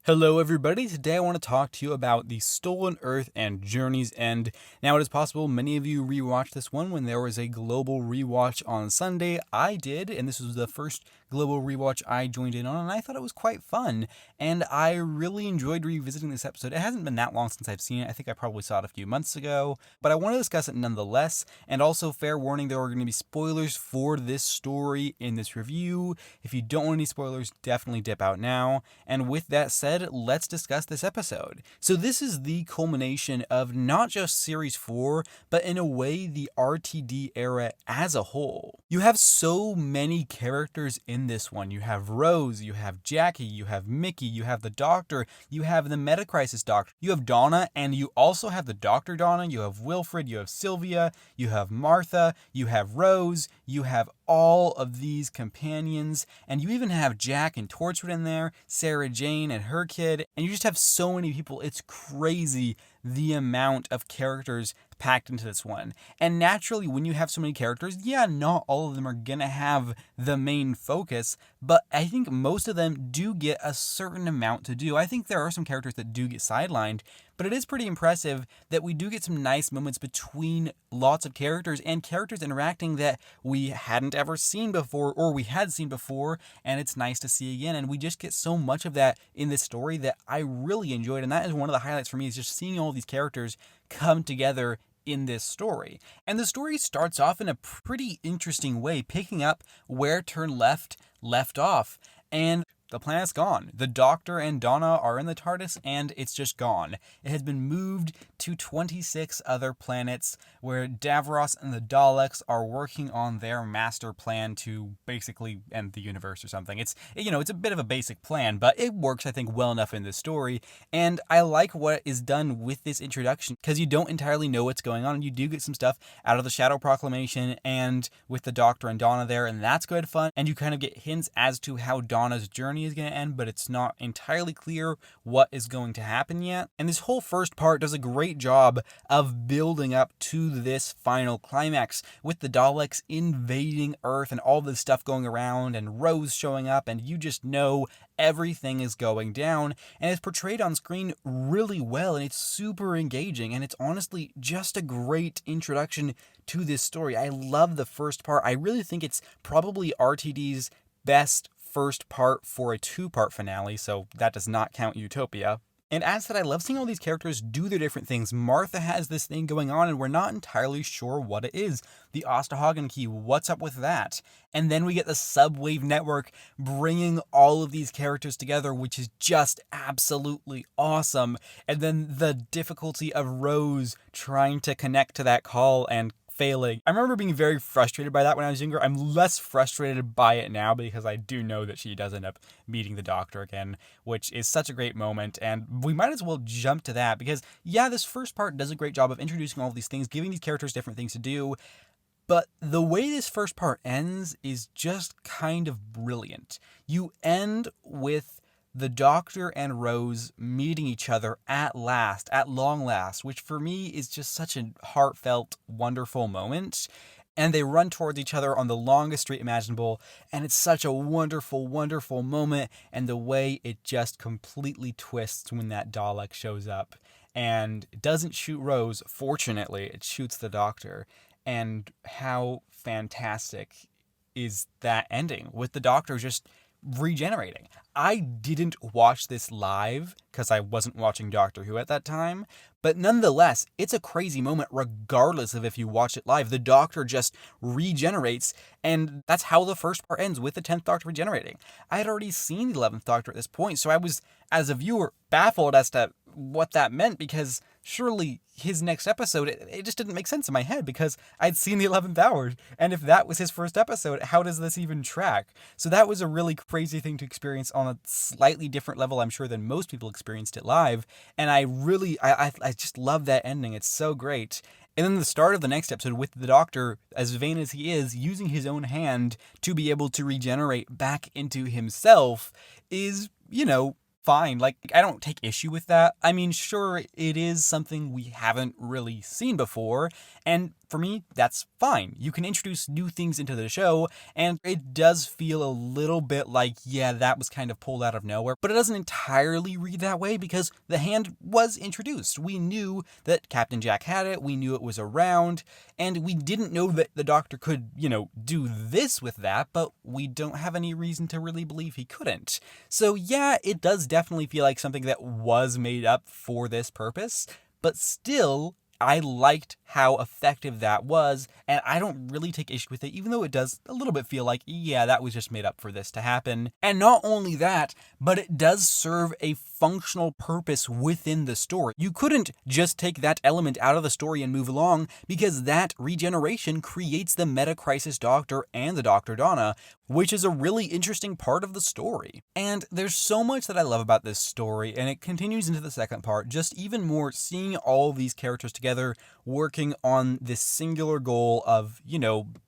Hello, everybody. Today I want to talk to you about The Stolen Earth and Journey's End. Now, it is possible many of you rewatched this one when there was a global rewatch on Sunday. I did, and this was the first global rewatch I joined in on, and I thought it was quite fun. And I really enjoyed revisiting this episode. It hasn't been that long since I've seen it. I think I probably saw it a few months ago, but I want to discuss it nonetheless. And also, fair warning, there are going to be spoilers for this story in this review. If you don't want any spoilers, definitely dip out now. And with that said, let's discuss this episode. So this is the culmination of not just Series 4, but in a way the RTD era as a whole. You have so many characters in this one. You have Rose, you have Jackie, you have Mickey, you have the Doctor, you have the Metacrisis Doctor, you have Donna, and you also have the Dr. Donna, you have Wilfred, you have Sylvia, you have Martha, you have Rose, you have all of these companions, and you even have Jack and Torchwood in there, Sarah Jane and her kid, and you just have so many people. It's crazy the amount of characters packed into this one. And naturally, when you have so many characters, yeah, not all of them are gonna have the main focus, but I think most of them do get a certain amount to do. I think there are some characters that do get sidelined, but it is pretty impressive that we do get some nice moments between lots of characters and characters interacting that we hadn't ever seen before, or we had seen before, and it's nice to see again. And we just get so much of that in this story that I really enjoyed, and that is one of the highlights for me, is just seeing all these characters come together in this story. And the story starts off in a pretty interesting way, picking up where Turn left off. And the planet's gone. The Doctor and Donna are in the TARDIS, and it's just gone. It has been moved to 26 other planets where Davros and the Daleks are working on their master plan to basically end the universe or something. It's a bit of a basic plan, but it works, I think, well enough in this story. And I like what is done with this introduction, because you don't entirely know what's going on, and you do get some stuff out of the Shadow Proclamation and with the Doctor and Donna there, and that's good fun. And you kind of get hints as to how Donna's journey is going to end, but it's not entirely clear what is going to happen yet. And this whole first part does a great job of building up to this final climax, with the Daleks invading Earth and all this stuff going around and Rose showing up, and you just know everything is going down, and it's portrayed on screen really well, and it's super engaging, and it's honestly just a great introduction to this story. I love the first part. I really think it's probably RTD's best first part for a two-part finale, so that does not count Utopia. And as said, I love seeing all these characters do their different things. Martha has this thing going on, and we're not entirely sure what it is. The Ostahagen key, what's up with that? And then we get the Subwave Network bringing all of these characters together, which is just absolutely awesome. And then the difficulty of Rose trying to connect to that call and failing. I remember being very frustrated by that when I was younger. I'm less frustrated by it now, because I do know that she does end up meeting the Doctor again, which is such a great moment, and we might as well jump to that, because yeah, this first part does a great job of introducing all of these things, giving these characters different things to do, but the way this first part ends is just kind of brilliant. You end with the Doctor and Rose meeting each other at last, at long last, which for me is just such a heartfelt, wonderful moment. And they run towards each other on the longest street imaginable, and it's such a wonderful, wonderful moment, and the way it just completely twists when that Dalek shows up. And it doesn't shoot Rose, fortunately, it shoots the Doctor. And how fantastic is that ending, with the Doctor just regenerating. I didn't watch this live because I wasn't watching Doctor Who at that time, but nonetheless, it's a crazy moment regardless of if you watch it live. The Doctor just regenerates, and that's how the first part ends, with the 10th Doctor regenerating. I had already seen the 11th Doctor at this point, so I was, as a viewer, baffled as to what that meant, because surely his next episode, it just didn't make sense in my head, because I'd seen the 11th Hour, and if that was his first episode, how does this even track? So that was a really crazy thing to experience on a slightly different level, I'm sure, than most people experienced it live, and I just love that ending. It's so great. And then the start of the next episode with the Doctor, as vain as he is, using his own hand to be able to regenerate back into himself is, fine. Like, I don't take issue with that. I mean, sure, it is something we haven't really seen before, and for me, that's fine. You can introduce new things into the show, and it does feel a little bit like, yeah, that was kind of pulled out of nowhere, but it doesn't entirely read that way because the hand was introduced. We knew that Captain Jack had it, we knew it was around, and we didn't know that the Doctor could, do this with that, but we don't have any reason to really believe he couldn't. So yeah, it does definitely feel like something that was made up for this purpose, but still, I liked how effective that was, and I don't really take issue with it, even though it does a little bit feel like, yeah, that was just made up for this to happen. And not only that, but it does serve a functional purpose within the story. You couldn't just take that element out of the story and move along, because that regeneration creates the Meta-Crisis Doctor and the Dr. Donna, which is a really interesting part of the story. And there's so much that I love about this story, and it continues into the second part, just even more seeing all these characters together working on this singular goal of,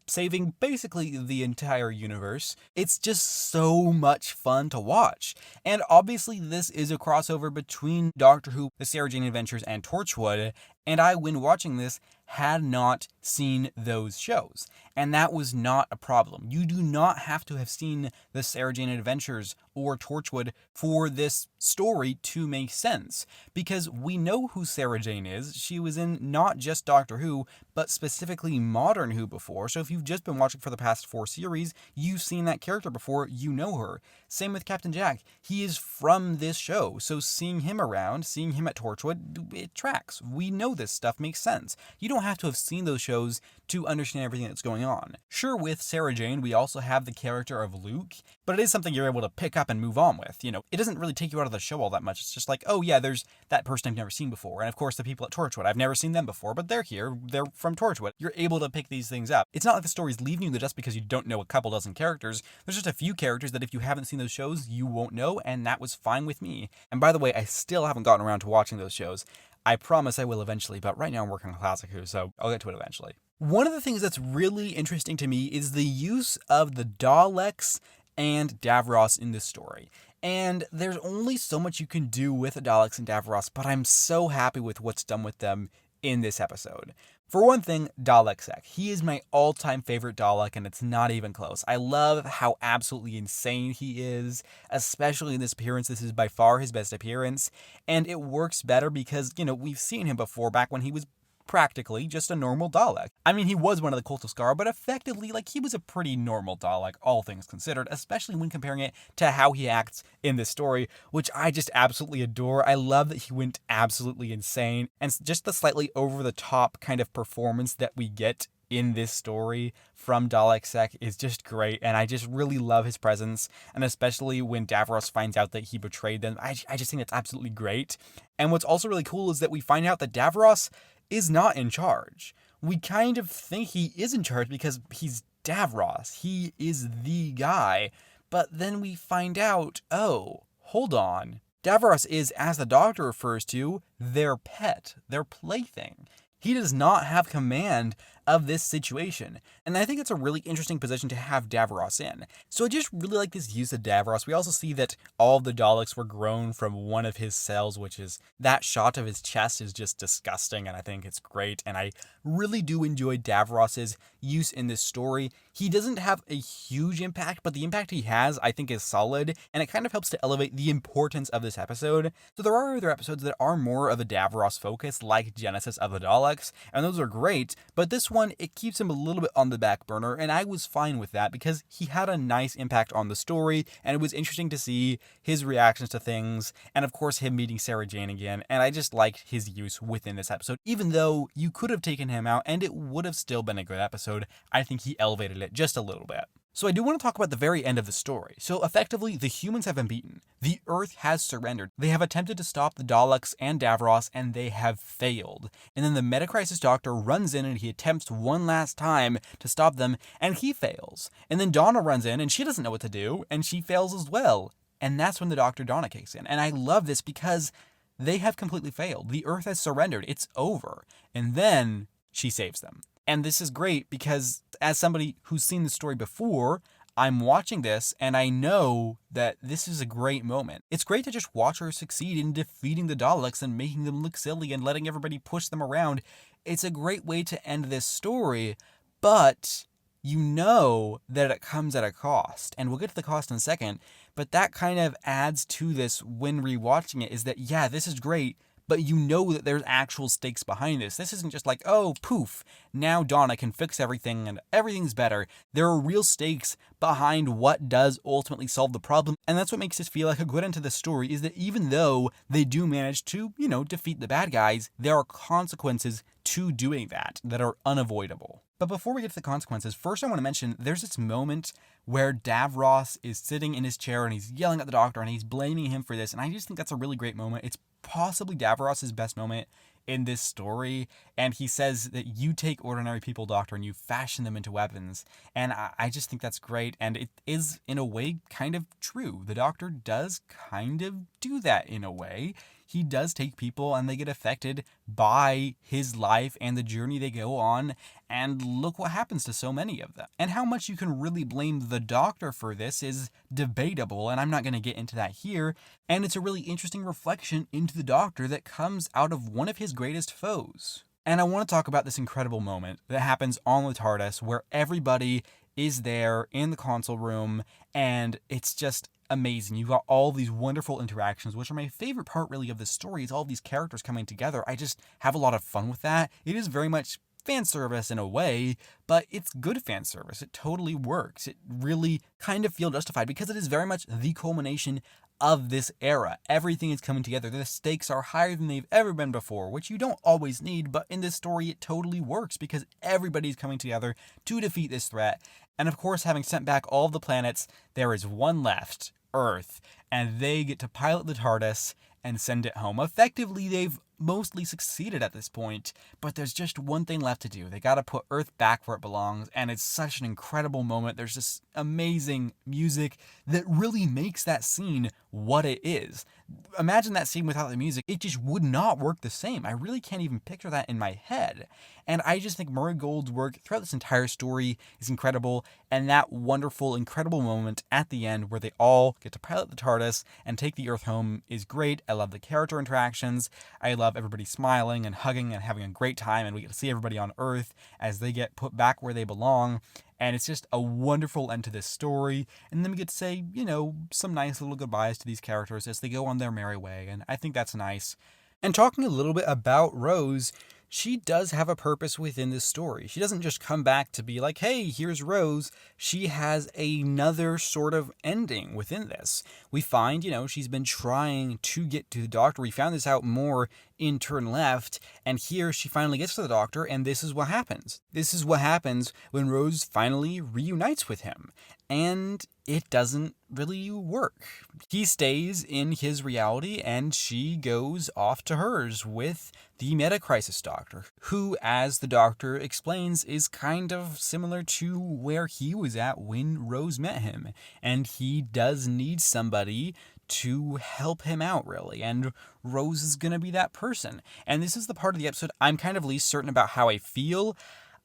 saving basically the entire universe. It's just so much fun to watch. And obviously this is a crossover between Doctor Who, The Sarah Jane Adventures, and Torchwood, and I, when watching this, had not seen those shows. And that was not a problem. You do not have to have seen The Sarah Jane Adventures or Torchwood for this story to make sense, because we know who Sarah Jane is. She was in not just Doctor Who, but specifically Modern Who before, so if you've just been watching for the past 4 series, you've seen that character before, you know her. Same with Captain Jack. He is from this show, so seeing him around, seeing him at Torchwood, it tracks. We know this stuff makes sense. You don't have to have seen those shows to understand everything that's going on. Sure, with Sarah Jane, we also have the character of Luke, but it is something you're able to pick up and move on with. It doesn't really take you out of the show all that much. It's just like, oh yeah, there's that person I've never seen before. And of course, the people at Torchwood, I've never seen them before, but they're here. They're from Torchwood. You're able to pick these things up. It's not like the story's leaving you just because you don't know a couple dozen characters. There's just a few characters that if you haven't seen those shows, you won't know, and that was fine with me. And by the way, I still haven't gotten around to watching those shows. I promise I will eventually, but right now I'm working on Classic Who, so I'll get to it eventually. One of the things that's really interesting to me is the use of the Daleks and Davros in this story. And there's only so much you can do with the Daleks and Davros, but I'm so happy with what's done with them in this episode. For one thing, Dalek Sec. He is my all-time favorite Dalek, and it's not even close. I love how absolutely insane he is, especially in this appearance. This is by far his best appearance, and it works better because, we've seen him before back when he was practically just a normal Dalek. I mean, he was one of the Cult of Skaro, but effectively, he was a pretty normal Dalek, all things considered, especially when comparing it to how he acts in this story, which I just absolutely adore. I love that he went absolutely insane, and just the slightly over-the-top kind of performance that we get in this story from Dalek Sec is just great, and I just really love his presence, and especially when Davros finds out that he betrayed them. I just think it's absolutely great. And what's also really cool is that we find out that Davros is not in charge. We kind of think he is in charge because he's Davros. He is the guy. But then we find out, oh, hold on. Davros is, as the Doctor refers to, their pet, their plaything. He does not have command of this situation. And I think it's a really interesting position to have Davros in. So I just really like this use of Davros. We also see that all of the Daleks were grown from one of his cells, which is, that shot of his chest is just disgusting, and I think it's great. And I really do enjoy Davros's use in this story. He doesn't have a huge impact, but the impact he has, I think, is solid, and it kind of helps to elevate the importance of this episode. So there are other episodes that are more of a Davros focus, like Genesis of the Daleks, and those are great, but this one, it keeps him a little bit on the back burner, and I was fine with that because he had a nice impact on the story, and it was interesting to see his reactions to things, and of course him meeting Sarah Jane again, and I just liked his use within this episode. Even though you could have taken him out and it would have still been a good episode, I think he elevated it just a little bit. So I do want to talk about the very end of the story. So effectively, the humans have been beaten. The Earth has surrendered. They have attempted to stop the Daleks and Davros, and they have failed. And then the Meta-Crisis Doctor runs in and he attempts one last time to stop them, and he fails. And then Donna runs in and she doesn't know what to do, and she fails as well. And that's when the Dr. Donna kicks in. And I love this because they have completely failed. The Earth has surrendered. It's over. And then she saves them. And this is great because as somebody who's seen the story before, I'm watching this and I know that this is a great moment. It's great to just watch her succeed in defeating the Daleks and making them look silly and letting everybody push them around. It's a great way to end this story, but you know that it comes at a cost. And we'll get to the cost in a second, but that kind of adds to this when rewatching it, is that, yeah, this is great, but you know that there's actual stakes behind this. This isn't just like, oh, poof, now Donna can fix everything and everything's better. There are real stakes behind what does ultimately solve the problem. And that's what makes this feel like a good end to the story, is that even though they do manage to, defeat the bad guys, there are consequences to doing that are unavoidable. But before we get to the consequences, first I want to mention there's this moment where Davros is sitting in his chair and he's yelling at the Doctor and he's blaming him for this. And I just think that's a really great moment. It's possibly Davros's best moment in this story. And he says that you take ordinary people, Doctor, and you fashion them into weapons. And I just think that's great. And it is, in a way, kind of true. The Doctor does kind of do that in a way. He does take people and they get affected by his life and the journey they go on, and look what happens to so many of them. And how much you can really blame the Doctor for this is debatable, and I'm not going to get into that here. And it's a really interesting reflection into the Doctor that comes out of one of his greatest foes. And I want to talk about this incredible moment that happens on the TARDIS where everybody is there in the console room, and it's just amazing. You've got all these wonderful interactions, which are my favorite part really of this story, is all these characters coming together. I just have a lot of fun with that. It is very much fan service in a way, but it's good fan service. It totally works. It really kind of feels justified because it is very much the culmination of this era. Everything is coming together. The stakes are higher than they've ever been before, which you don't always need, but in this story it totally works because everybody's coming together to defeat this threat. And of course, having sent back all of the planets, there is one left, Earth, and they get to pilot the TARDIS and send it home. Effectively, they've mostly succeeded at this point, but there's just one thing left to do. They gotta put Earth back where it belongs, and it's such an incredible moment. There's this amazing music that really makes that scene what it is. Imagine that scene without the music. It just would not work the same. I really can't even picture that in my head. And I just think Murray Gold's work throughout this entire story is incredible, and that wonderful, incredible moment at the end where they all get to pilot the TARDIS and take the Earth home is great. I love the character interactions. I love everybody smiling and hugging and having a great time, and we get to see everybody on Earth as they get put back where they belong. And it's just a wonderful end to this story. And then we get to say, some nice little goodbyes to these characters as they go on their merry way. And I think that's nice. And talking a little bit about Rose, she does have a purpose within this story. She doesn't just come back to be like, hey, here's Rose. She has another sort of ending within this. We find, she's been trying to get to the Doctor. We found this out more in Turn Left, and here she finally gets to the Doctor, and this is what happens. This is what happens when Rose finally reunites with him. And it doesn't really work. He stays in his reality and she goes off to hers with the Meta-Crisis Doctor, who, as the Doctor explains, is kind of similar to where he was at when Rose met him. And he does need somebody to help him out, really. And Rose is going to be that person. And this is the part of the episode I'm kind of least certain about how I feel.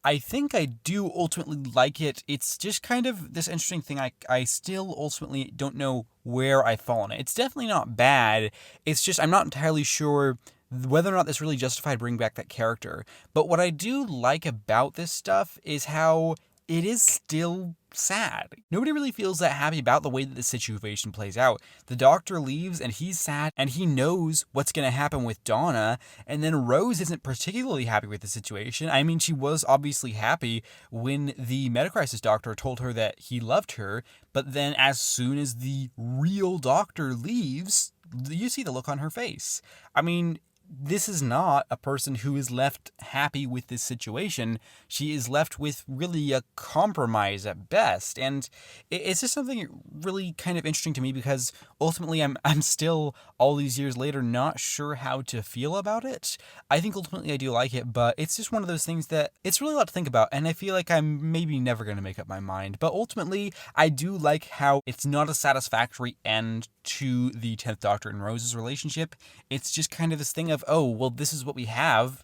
I think I do ultimately like it. It's just kind of this interesting thing. I still ultimately don't know where I fall on it. It's definitely not bad. It's just I'm not entirely sure whether or not this really justified bringing back that character. But what I do like about this stuff is how it is still sad. Nobody really feels that happy about the way that the situation plays out. The Doctor leaves and he's sad and he knows what's going to happen with Donna, and then Rose isn't particularly happy with the situation. I mean, she was obviously happy when the Meta-Crisis Doctor told her that he loved her, but then as soon as the real Doctor leaves, you see the look on her face. I mean, this is not a person who is left happy with this situation. She is left with really a compromise at best. And it's just something really kind of interesting to me because ultimately I'm still, all these years later, not sure how to feel about it. I think ultimately I do like it, but it's just one of those things that it's really a lot to think about. And I feel like I'm maybe never going to make up my mind. But ultimately, I do like how it's not a satisfactory end to the 10th Doctor and Rose's relationship. It's just kind of this thing of, oh, well, this is what we have.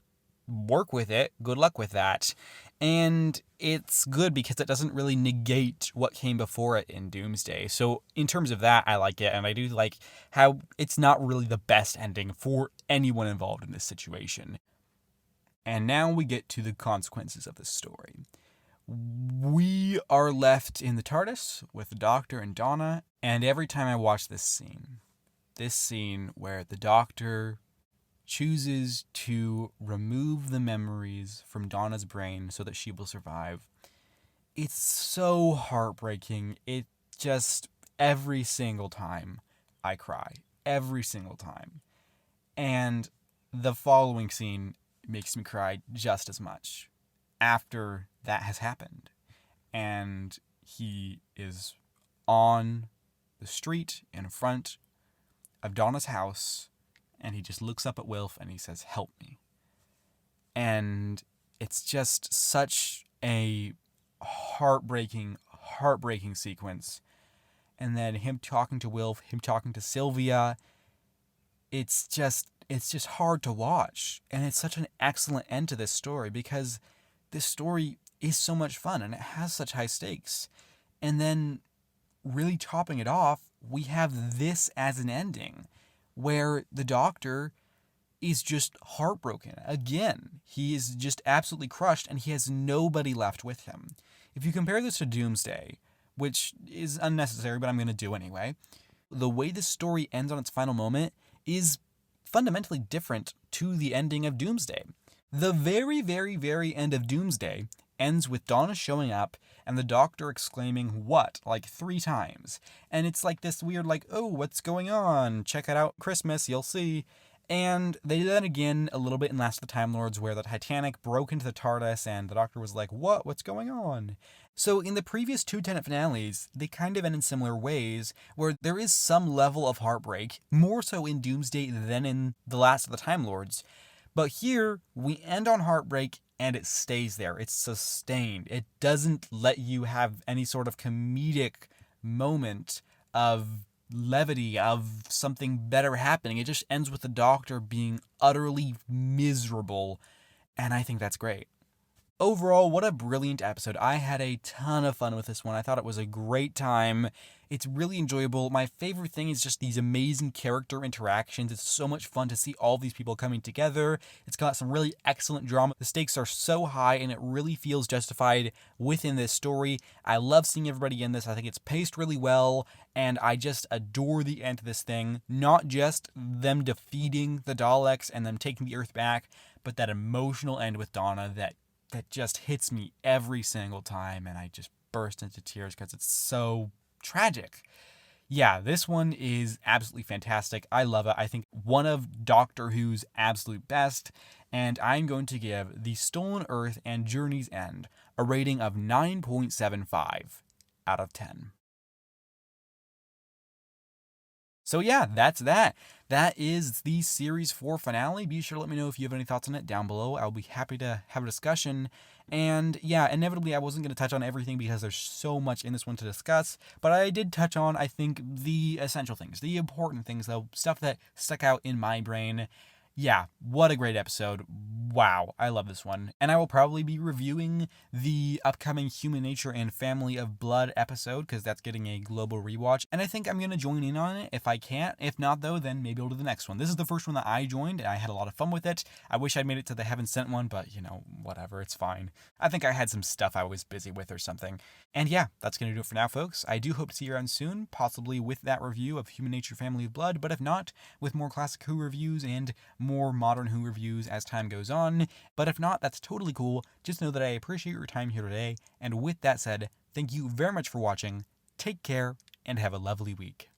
work with it. Good luck with that. And it's good because it doesn't really negate what came before it in Doomsday. So in terms of that, I like it. And I do like how it's not really the best ending for anyone involved in this situation. And now we get to the consequences of the story. We are left in the TARDIS with the Doctor and Donna. And every time I watch this scene where the Doctor chooses to remove the memories from Donna's brain so that she will survive. It's so heartbreaking. It just, every single time I cry. Every single time. And the following scene makes me cry just as much after that has happened. And he is on the street in front of Donna's house, and he just looks up at Wilf and he says, "Help me." And it's just such a heartbreaking sequence. And then him talking to Wilf, him talking to Sylvia, it's just hard to watch. And it's such an excellent end to this story because this story is so much fun and it has such high stakes. And then really topping it off, we have this as an ending where the Doctor is just heartbroken. Again, he is just absolutely crushed and he has nobody left with him. If you compare this to Doomsday, which is unnecessary, but I'm going to do anyway, the way the story ends on its final moment is fundamentally different to the ending of Doomsday. The very, very, very end of Doomsday ends with Donna showing up and the Doctor exclaiming, "What?" like 3 times. And it's like this weird, like, "Oh, what's going on? Check it out Christmas, you'll see." And they did that again a little bit in Last of the Time Lords, where the Titanic broke into the TARDIS and the Doctor was like, "What? What's going on?" So in the previous 2 Tennant finales, they kind of end in similar ways, where there is some level of heartbreak, more so in Doomsday than in The Last of the Time Lords. But here, we end on heartbreak and it stays there. It's sustained. It doesn't let you have any sort of comedic moment of levity, of something better happening. It just ends with the Doctor being utterly miserable, and I think that's great. Overall, what a brilliant episode. I had a ton of fun with this one. I thought it was a great time. It's really enjoyable. My favorite thing is just these amazing character interactions. It's so much fun to see all these people coming together. It's got some really excellent drama. The stakes are so high and it really feels justified within this story. I love seeing everybody in this. I think it's paced really well and I just adore the end of this thing. Not just them defeating the Daleks and them taking the Earth back, but that emotional end with Donna that just hits me every single time and I just burst into tears because it's so tragic. Yeah, this one is absolutely fantastic. I love it. I think one of Doctor Who's absolute best, and I'm going to give The Stolen Earth and Journey's End a rating of 9.75 out of 10. So yeah, that's that. That is the Series 4 finale. Be sure to let me know if you have any thoughts on it down below. I'll be happy to have a discussion. And yeah, inevitably I wasn't going to touch on everything because there's so much in this one to discuss. But I did touch on, I think, the essential things, the important things, the stuff that stuck out in my brain. Yeah, what a great episode. Wow, I love this one. And I will probably be reviewing the upcoming Human Nature and Family of Blood episode because that's getting a global rewatch. And I think I'm going to join in on it if I can't. If not, though, then maybe I'll do the next one. This is the first one that I joined and I had a lot of fun with it. I wish I'd made it to the Heaven Sent one, but whatever, it's fine. I think I had some stuff I was busy with or something. And yeah, that's going to do it for now, folks. I do hope to see you around soon, possibly with that review of Human Nature Family of Blood, but if not, with more classic Who reviews and more modern Who reviews as time goes on. But if not, that's totally cool. Just know that I appreciate your time here today. And with that said, thank you very much for watching. Take care and have a lovely week.